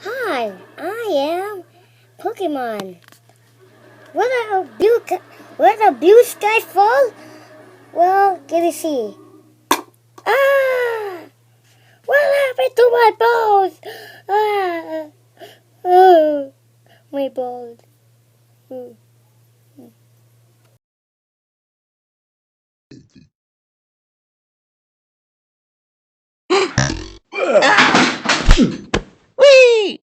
Hi, I am Pokemon. Where the blue sky fall? Well, can you see? Ah! What happened to my balls? Ah! Oh, my balls. Mm. Whee!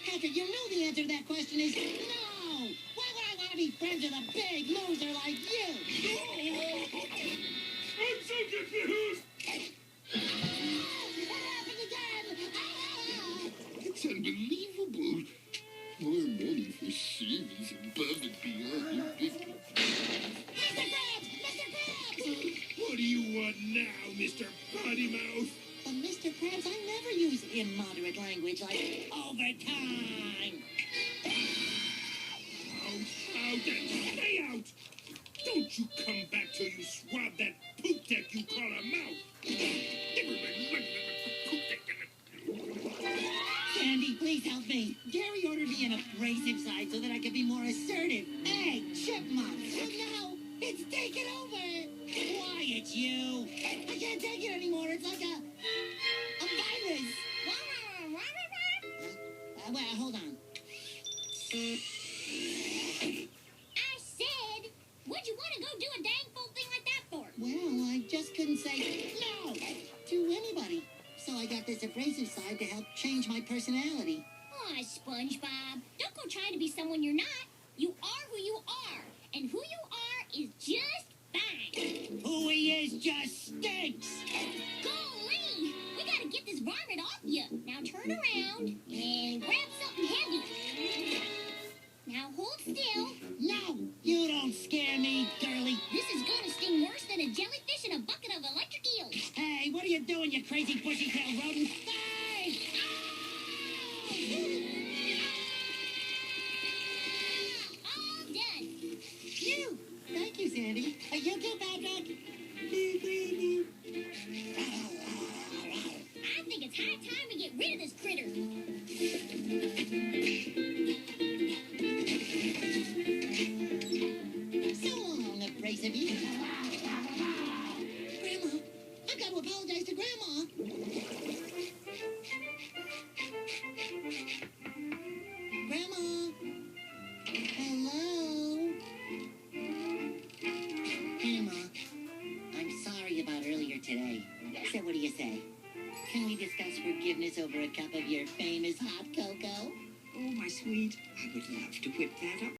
Patrick, you know the answer to that question is no! Why would I want to be friends with a big loser like you? I'm so confused! It happened again! It's unbelievable. More money for service above and beyond your business. Mr. Krabs! Mr. Krabs! What do you want now, Mr. Potty Mouth? Mr. Krabs, I never use immoderate language like overtime. Out and stay out! Don't you come back till you swab that poop deck you call a mouth! Sandy, please help me. Gary ordered me an abrasive side so that I could be more assertive. Hey, chipmunk! Oh no! It's taken over! Why, it's you! I can't take it anymore. It's like a virus. Well, hold on. I said, what'd you want to go do a dang fool thing like that for? Well, I just couldn't say no to anybody. So I got this abrasive side to help change my personality. Aw, SpongeBob, don't go trying to be someone you're not. You are who you are, and who you are is just fine. Who he is just stinks. Golly, we gotta get this varmint off you. Now turn around and grab something heavy. Now hold still. No, you don't scare me, girly. This is gonna sting worse than a jellyfish in a bucket of electric eels. Hey, what are you doing, you crazy bushy-tailed rodent? Hey! All done. Phew! Thank you, Sandy. You too, Patrick. I think it's high time we get rid of this critter. So long, abrasive you. Grandma, I've got to apologize to Grandma. Grandma. Hello. Grandma, I'm sorry about earlier today. So what do you say? Can we discuss forgiveness over a cup of your famous hot cocoa? Oh, my sweet, I would love to whip that up.